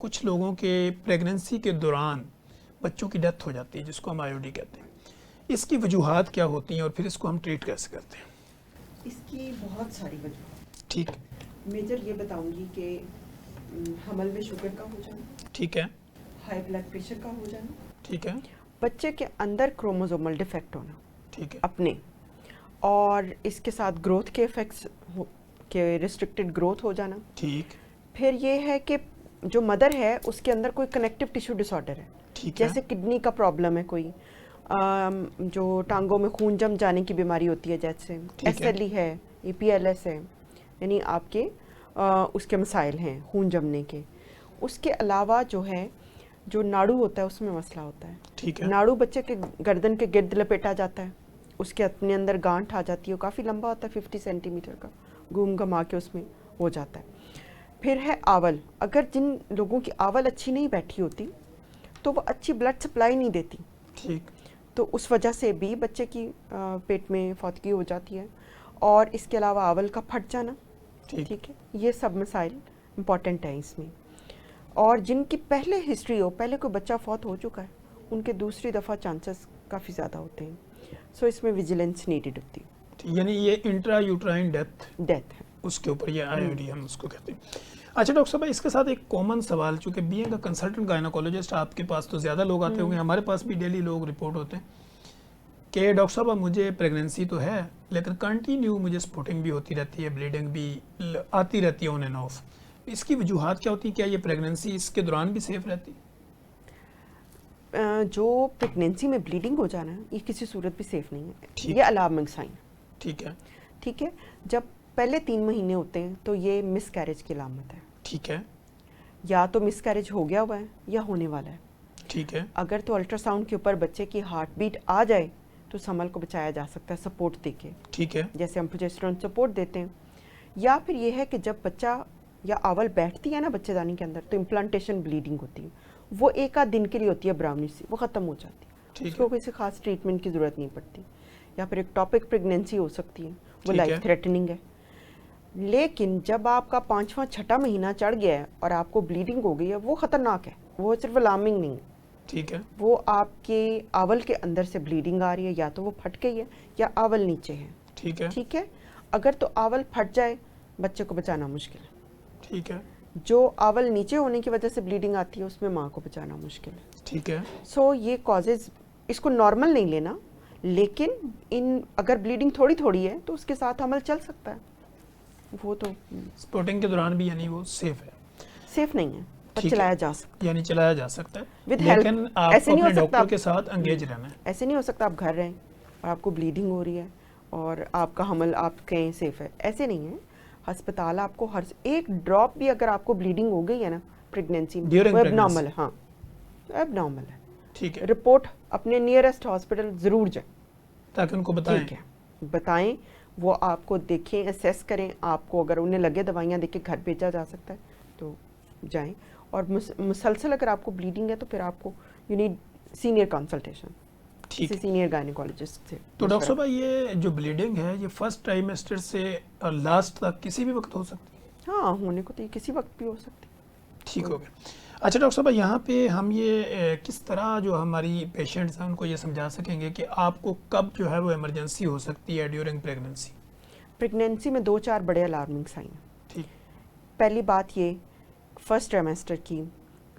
کچھ لوگوں کے پریگننسی کے دوران بچوں کی ڈیتھ ہو جاتی ہے جس کو ہم IOD کہتے ہیں. اس کی وجوہات کیا ہوتی ہیں اور پھر اس کو ہم ٹریٹ کیسے کرتے ہیں؟ اس کی بہت ساری وجوہات. ٹھیک. میجر یہ بتاؤں گی کہ حمل میں شوگر کا ہو جانا. ٹھیک ہے. ہائی بلڈ پریشر کا ہو جانا. ٹھیک ہے. بچے کے اندر کروموزومل ڈیفیکٹ ہونا. ٹھیک ہے. اپنے اور اس کے ساتھ گروتھ کے افیکٹس کہ ریسٹرکٹڈ گروتھ ہو جانا. ٹھیک. پھر یہ ہے کہ جو مدر ہے اس کے اندر کوئی کنیکٹو ٹیشو ڈس آرڈر ہے. ٹھیک ہے. جیسے کڈنی کا پرابلم ہے کوئی، جو ٹانگوں میں خون جم جانے کی بیماری ہوتی ہے، جیسے SLE ہے، APLS ہے، یعنی آپ کے اس کے مسائل ہیں خون جمنے کے. اس کے علاوہ جو ہے جو ناڑو ہوتا ہے اس میں مسئلہ ہوتا ہے. ٹھیک ہے. ناڑو بچے کے گردن کے گرد لپیٹا جاتا ہے، اس کے اپنے اندر گانٹھ آ جاتی ہے، وہ کافی لمبا ہوتا ہے 50 سینٹی میٹر کا، گھوم گھما کے اس میں ہو جاتا ہے. پھر ہے آول. اگر جن لوگوں کی آول اچھی نہیں بیٹھی ہوتی تو وہ اچھی بلڈ سپلائی نہیں دیتی. ٹھیک. تو اس وجہ سے بھی بچے کی پیٹ میں فوتگی ہو جاتی ہے. اور اس کے علاوہ آول کا پھٹ جانا. ٹھیک ہے. یہ سب مسائل امپورٹنٹ ہیں اس میں. اور جن کی پہلے ہسٹری ہو، پہلے کوئی بچہ فوت ہو چکا ہے، ان کے دوسری دفعہ چانسز کافی زیادہ ہوتے ہیں. سو اس میں ویجیلنس نیڈڈ ہوتی ہے. یعنی یہ انٹرا یوٹرائن ڈیتھ ہے اس کے اوپر یہ IOD ہم اس کو کہتے ہیں. اچھا ڈاکٹر صاحب، اس کے ساتھ ایک کامن سوال، چونکہ بینگ اے کنسلٹنٹ گائنوکولوجسٹ آپ کے پاس تو زیادہ لوگ آتے ہوں گے، ہمارے پاس بھی ڈیلی لوگ رپورٹ ہوتے ہیں کہ ڈاکٹر صاحب مجھے پریگننسی تو ہے لیکن کنٹینیو مجھے سپورٹنگ بھی ہوتی رہتی ہے، بلیڈنگ بھی آتی رہتی ہے آن اینڈ آف. اس کی وجوہات کیا ہوتی ہیں؟ کیا یہ پریگننسی اس کے دوران بھی سیف رہتی؟ جو پریگننسی میں بلیڈنگ ہو جانا ہے یہ کسی صورت بھی سیف نہیں ہے. یہ الارمنگ سائن. ٹھیک ہے. ٹھیک ہے. جب پہلے 3 مہینے ہوتے ہیں تو یہ مس کیریج کی علامت ہے. ٹھیک ہے. یا تو مس کیریج ہو گیا ہوا ہے یا ہونے والا ہے. ٹھیک ہے. اگر تو الٹرا ساؤنڈ کے اوپر بچے کی ہارٹ بیٹ آ جائے تو اس حمل کو بچایا جا سکتا ہے سپورٹ دے کے. ٹھیک ہے. جیسے ہم پروجسٹرون سپورٹ دیتے ہیں. یا پھر یہ ہے کہ جب بچہ یا آول بیٹھتی ہے نا بچے دانی کے اندر تو امپلانٹیشن بلیڈنگ ہوتی ہے. وہ 1 آدھ دن کے لیے ہوتی ہے، براؤنی سی، وہ ختم ہو جاتی ہے. اس کو کسی خاص ٹریٹمنٹ کی ضرورت نہیں پڑتی. یا پھر ایک ٹاپک پریگننسی ہو سکتی ہے، وہ لائف تھریٹننگ ہے. لیکن جب آپ کا 5واں 6واں مہینہ چڑھ گیا ہے اور آپ کو بلیڈنگ ہو گئی ہے، وہ خطرناک ہے. وہ صرف الارمنگ نہیں ہے. ٹھیک ہے. وہ آپ کے آول کے اندر سے بلیڈنگ آ رہی ہے، یا تو وہ پھٹ گئی ہے یا آول نیچے ہے. ٹھیک ہے. ٹھیک ہے. اگر تو آول پھٹ جائے بچے کو بچانا مشکل ہے. ٹھیک ہے. جو آول نیچے ہونے کی وجہ سے بلیڈنگ آتی ہے اس میں ماں کو بچانا مشکل ہے. ٹھیک ہے. سو یہ کازز، اس کو نارمل نہیں لینا، لیکن اگر بلیڈنگ تھوڑی تھوڑی ہے تو اس کے ساتھ عمل چل سکتا ہے. وہ تو سپورٹنگ کے دوران بھی یعنی وہ سیف ہے؟ سیف نہیں ہے، پر چلایا جا سکتا ہے. یعنی چلایا جا سکتا ہے لیکن آپ کو اپنے ڈاکٹر کے ساتھ انگیج رہنا ہے. ایسے نہیں ہو سکتا آپ گھر رہیں اور آپ کو بلیڈنگ ہو رہی ہے اور آپ کا حمل آپ کہیں سیف ہے. ایسے نہیں ہے. ہسپتال آپ کو ہر ایک ڈراپ بھی اگر آپ کو بلیڈنگ ہو گئی ہے نا پریگننسی میں، وہ اب نارمل ہے. ہاں اب نارمل ہے. ٹھیک ہے. رپورٹ اپنے نیئرسٹ ہاسپٹل ضرور جائیں تاکہ ان کو بتائیں. ٹھیک ہے، بتائیں، وہ آپ کو دیکھیں، اسیس کریں. آپ کو اگر انہیں لگے دوائیاں دے کے گھر بھیجا جا سکتا ہے تو جائیں. اور مسلسل اگر آپ کو بلیڈنگ ہے تو پھر آپ کو یو نیڈ سینئر کنسلٹیشن کسی سینئر گائنیکولوجسٹ سے. تو ڈاکٹر صاحب یہ جو بلیڈنگ ہے یہ فرسٹ ٹرائیمیسٹر سے لاسٹ تک کسی بھی وقت ہو سکتی ہے؟ ہاں، ہونے کو تو یہ کسی وقت بھی ہو سکتی. ٹھیک ہو گیا. اچھا ڈاکٹر صاحب، یہاں پہ ہم یہ کس طرح جو ہماری پیشنٹس ہیں ان کو یہ سمجھا سکیں گے کہ آپ کو کب جو ہے وہ ایمرجنسی ہو سکتی ہے ڈیورنگ پریگننسی؟ پریگننسی میں 2-4 بڑے الارمنگ سائن ہیں. ٹھیک. پہلی بات یہ فرسٹ ٹرائمیسٹر کی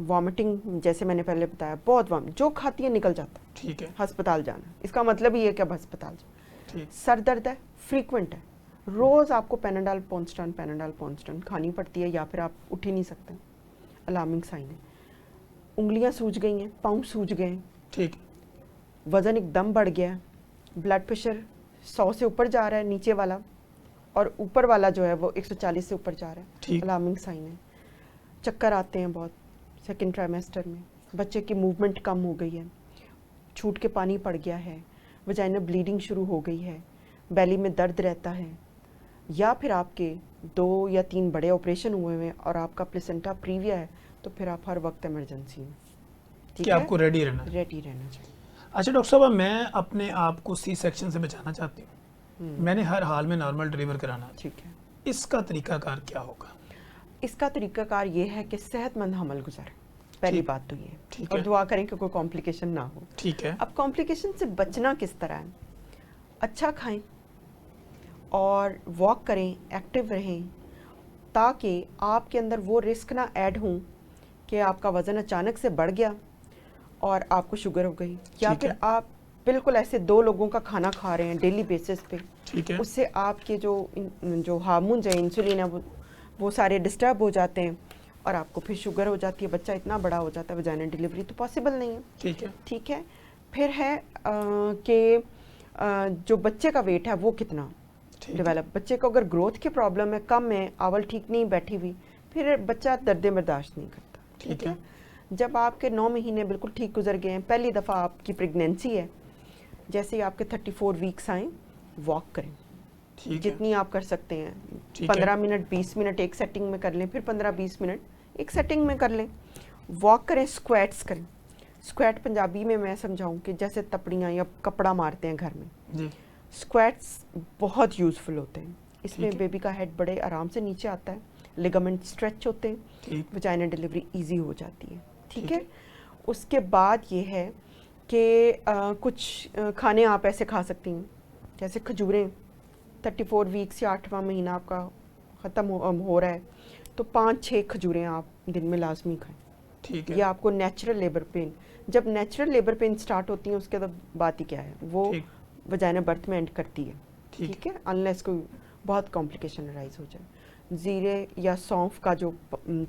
وامٹنگ، جیسے میں نے پہلے بتایا، بہت وامٹ، جو کھاتی ہے نکل جاتا ہے. ٹھیک ہے. ہسپتال جانا، اس کا مطلب یہ ہے کہ اب ہسپتال جانا. ٹھیک. سر درد ہے، فریکوینٹ ہے، روز آپ کو پیناڈال پونسٹن کھانی پڑتی ہے یا پھر آپ اٹھ ہی نہیں سکتے، الارمنگ سائن ہے. انگلیاں سوج گئی ہیں، پاؤں سوج گئے ہیں. ٹھیک. وزن ایک دم بڑھ گیا ہے، بلڈ پریشر 100 سے اوپر جا رہا ہے نیچے والا، اور اوپر والا جو ہے وہ 140 سے اوپر جا رہا ہے. الارمنگ سائن ہے. چکر آتے ہیں بہت سیکنڈ ٹرائمیسٹر میں. بچے کی موومنٹ کم ہو گئی ہے، چھوٹ کے پانی پڑ گیا ہے، وجائنا بلیڈنگ شروع ہو گئی ہے، بیلی میں درد رہتا ہے، یا پھر آپ کے 2 یا 3 بڑے آپریشن ہوئے ہوئے اور آپ کا پلیسنٹا پریویا ہے، تو پھر آپ ہر وقت ایمرجنسی میں. کہ آپ کو ریڈی رہنا چاہیے. اچھا ڈاکٹر صاحب، میں اپنے آپ کو سی سیکشن سے بچانا چاہتی ہوں. میں نے ہر حال میں نارمل ڈلیور کرانا ہے. ٹھیک ہے. اس کا طریقہ کار کیا ہوگا؟ اس کا طریقہ کار یہ ہے کہ صحت مند حمل گزاریں، پہلی بات تو یہ، اور دعا کریں کہ کوئی کمپلیکیشن نہ ہو. ٹھیک ہے. اب کمپلیکیشن سے بچنا کس طرح ہے؟ اچھا کھائیں اور واک کریں، ایکٹیو رہیں، تاکہ آپ کے اندر وہ رسک نہ ایڈ ہوں کہ آپ کا وزن اچانک سے بڑھ گیا اور آپ کو شوگر ہو گئی، یا پھر آپ بالکل ایسے 2 لوگوں کا کھانا کھا رہے ہیں ڈیلی بیسس پہ. اس سے آپ کے جو ہارمونز ہیں، انسولین ہے، وہ سارے ڈسٹرب ہو جاتے ہیں اور آپ کو پھر شوگر ہو جاتی ہے، بچہ اتنا بڑا ہو جاتا ہے، ویجائنل ڈیلیوری تو پاسبل نہیں ہے. ٹھیک ہے. پھر ہے کہ جو بچے کا ویٹ ہے وہ کتنا ڈیولپ، بچے کو اگر گروتھ کی پرابلم ہے، کم ہے، آول ٹھیک نہیں بیٹھی ہوئی، پھر بچہ درد برداشت نہیں کرتا. ٹھیک ہے. جب آپ کے 9 مہینے بالکل ٹھیک گزر گئے ہیں، پہلی دفعہ آپ کی پریگنینسی ہے، جیسے ہی آپ کے 34 ویکس آئیں، واک کریں جتنی آپ کر سکتے ہیں. 15 منٹ 20 منٹ ایک سیٹنگ میں کر لیں، پھر 15-20 منٹ ایک سیٹنگ میں کر لیں. واک کریں، اسکویٹس کریں. اسکویٹ پنجابی میں سمجھاؤں کہ جیسے تپڑیاں یا کپڑا مارتے ہیں گھر میں. اسکویٹس بہت یوزفل ہوتے ہیں. اس میں بیبی کا ہیڈ بڑے آرام سے نیچے آتا ہے، لیگامنٹ اسٹریچ ہوتے ہیں، ویجائنل ڈیلیوری ایزی ہو جاتی ہے. ٹھیک ہے. اس کے بعد یہ ہے کہ کچھ کھانے آپ ایسے کھا سکتی ہیں جیسے کھجوریں. 34 ویکس یا 8واں مہینہ آپ کا ختم ہو رہا ہے تو 5-6 کھجوریں آپ دن میں لازمی کھائیں. ٹھیک ہے. یہ آپ کو نیچرل لیبر پین، جب نیچرل لیبر پین سٹارٹ ہوتی ہیں اس کے بعد بات ہی کیا ہے، وہ وجائنا برتھ میں اینڈ کرتی ہے. ٹھیک ہے. انلیس کوئی بہت کمپلیکیشن رائز ہو جائے. زیرے یا سونف کا جو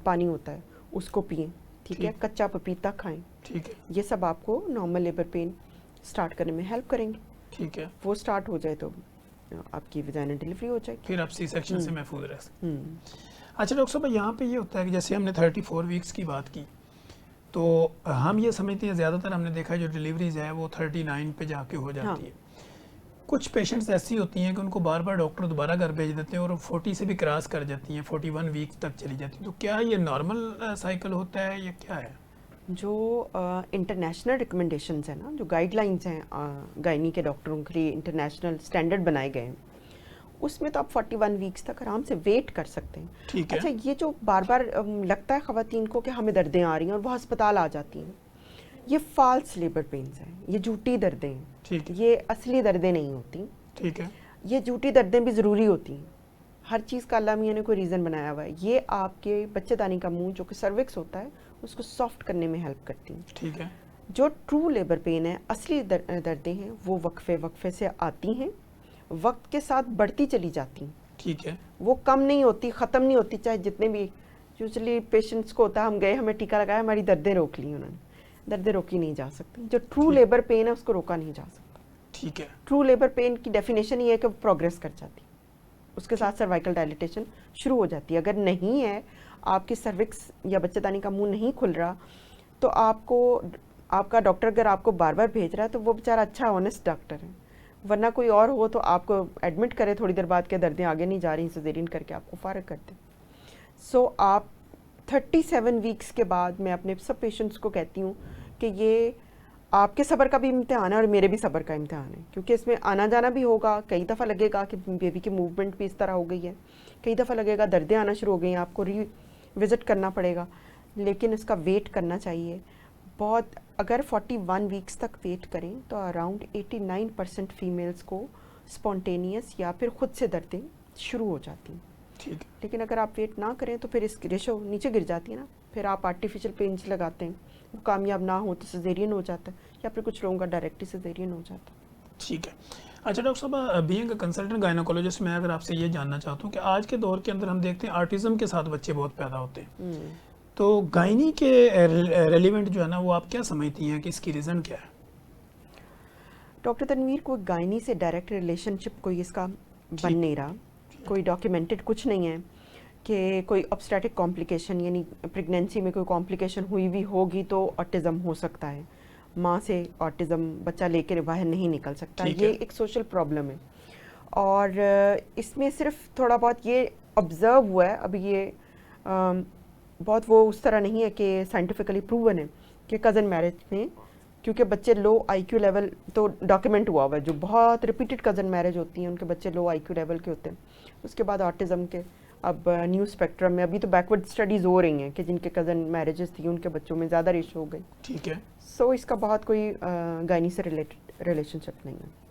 پانی ہوتا ہے اس کو پئیں. ٹھیک ہے. کچا پپیتا کھائیں. ٹھیک ہے. یہ سب آپ کو نارمل لیبر پین سٹارٹ کرنے میں ہیلپ کریں گے. ٹھیک ہے. وہ سٹارٹ ہو جائے تو آپ کی ویجائنل ڈیلیوری ہو جائے گی، پھر آپ سی سیکشن سے محفوظ رہ سکتے ہیں. اچھا ڈاکٹر صاحب، یہاں پہ یہ ہوتا ہے کہ جیسے ہم نے 34 ویکس کی بات کی تو ہم یہ سمجھتے ہیں، زیادہ تر ہم نے دیکھا ہے جو ڈیلیوریز ہے وہ 39 پہ جا کے ہو جاتی ہے. کچھ پیشنٹس ایسی ہوتی ہیں کہ ان کو بار بار ڈاکٹر دوبارہ گھر بھیج دیتے ہیں اور 40 سے بھی کراس کر جاتی ہیں، 41 ویکس تک چلی جاتی ہیں. تو کیا یہ نارمل سائیکل ہوتا ہے یا کیا ہے؟ جو انٹرنیشنل ریکمنڈیشنز ہیں نا، جو گائیڈ لائنز ہیں گائنی کے ڈاکٹروں کے لیے انٹرنیشنل اسٹینڈرڈ بنائے گئے ہیں، اس میں تو آپ 41 ویکس تک آرام سے ویٹ کر سکتے ہیں. اچھا، یہ جو بار بار لگتا ہے خواتین کو کہ ہمیں دردیں آ رہی ہیں اور وہ ہسپتال آ جاتی ہیں، یہ فالس لیبر پینز ہیں، یہ جھوٹی دردیں ہیں، یہ اصلی دردیں نہیں ہوتی. ٹھیک ہے. یہ جھوٹی دردیں بھی ضروری ہوتی ہیں. ہر چیز کا اللہ میاں نے کوئی ریزن بنایا ہوا ہے. یہ آپ کے بچے دانی کا منہ جو کہ سروکس ہوتا ہے اس کو سافٹ کرنے میں ہیلپ کرتی ہیں. ٹھیک ہے. جو ٹرو لیبر پین ہے، اصلی دردیں ہیں، وہ وقفے سے آتی ہیں، وقت کے ساتھ بڑھتی چلی جاتی ہیں. ٹھیک ہے. وہ کم نہیں ہوتی، ختم نہیں ہوتی. چاہے جتنے بھی یوزلی پیشنٹس کو ہوتا ہے، ہم گئے، ہمیں ٹیکا لگایا، ہماری دردیں روک لی انہوں نے. دردیں روکی نہیں جا سکتی. جو ٹرو لیبر پین ہے اس کو روکا نہیں جا سکتا. ٹھیک ہے. ٹرو لیبر پین کی ڈیفینیشن یہ ہے کہ پروگریس کر جاتی، اس کے ساتھ سروائکل ڈائلیٹیشن شروع ہو جاتی ہے. اگر نہیں ہے، آپ کی سروکس یا بچہ دانی کا منہ نہیں کھل رہا، تو آپ کا ڈاکٹر اگر آپ کو بار بار بھیج رہا ہے تو وہ بیچارہ اچھا آنیسٹ ڈاکٹر ہے. ورنہ کوئی اور ہو تو آپ کو ایڈمٹ کرے، تھوڑی دیر بعد کے دردیں آگے نہیں جا رہی، سیزیرین کر کے آپ کو فارغ کر دیں. سو آپ 37 ویکس کے بعد میں اپنے سب پیشنٹس کو کہتی ہوں کہ یہ آپ کے صبر کا بھی امتحان ہے اور میرے بھی صبر کا امتحان ہے، کیونکہ اس میں آنا جانا بھی ہوگا. کئی دفعہ لگے گا کہ بیبی کی موومنٹ بھی اس طرح ہو گئی ہے، کئی دفعہ لگے گا دردیں آنا شروع ہو گئی ہیں، آپ کو ری وزٹ کرنا پڑے گا. لیکن اس کا ویٹ کرنا چاہیے بہت. اگر 41 ویکس تک ویٹ کریں تو اراؤنڈ 89% فیمیلز کو اسپونٹینیس یا پھر خود سے دردیں شروع ہو جاتی ہیں. لیکن اگر آپ ویٹ نہ کریں تو پھر اس کی ریشو نیچے گر جاتی ہے نا. پھر آپ آرٹیفیشل پینز لگاتے ہیں، وہ کامیاب نہ ہو تو سیزیرین ہو جاتا ہے، یا پھر کچھ لوگوں کا ڈائریکٹلی سیزیرین ہو جاتا ہے. ٹھیک ہے. اچھا ڈاکٹر صاحب، بینگ اے کنسلٹنٹ گائنیکولوجسٹ، میں اگر آپ سے یہ جاننا چاہتا ہوں کہ آج کے دور کے اندر ہم دیکھتے ہیں آرٹزم کے ساتھ بچے بہت پیدا ہوتے ہیں، تو گائنی کے ریلیونٹ جو ہے نا وہ آپ کیا سمجھتی ہیں کہ اس کی ریزن کیا ہے؟ ڈاکٹر تنویر، کوئی گائنی سے ڈائریکٹ ریلیشن شپ کوئی اس کا بن نہیں رہا. کوئی ڈاکیومنٹڈ کچھ نہیں ہے کہ کوئی obstetric کمپلیکیشن، یعنی پریگنینسی میں کوئی کمپلیکیشن ہوئی بھی ہوگی تو آٹزم ہو سکتا ہے. ماں سے آٹزم بچہ لے کے باہر نہیں نکل سکتا. یہ ایک سوشل پرابلم ہے، اور اس میں صرف تھوڑا بہت یہ آبزرو ہوا ہے. ابھی یہ بہت وہ اس طرح نہیں ہے کہ سائنٹیفکلی پروون ہے کہ کزن میرج میں، کیونکہ بچے لو آئی کیو لیول تو ڈاکیومنٹ ہوا ہے، جو بہت ریپیٹڈ کزن میرج ہوتی ہیں ان کے بچے لو آئی کیو لیول کے ہوتے ہیں، اس کے بعد آٹزم کے اب نیو اسپیکٹرم میں ابھی تو بیکورڈ اسٹڈیز ہو رہی ہیں کہ جن کے کزن میرجز تھی ان کے بچوں میں زیادہ ریشو ہو گئی. ٹھیک ہے. سو اس کا بہت کوئی گائنی سے ریلیشن شپ نہیں ہے.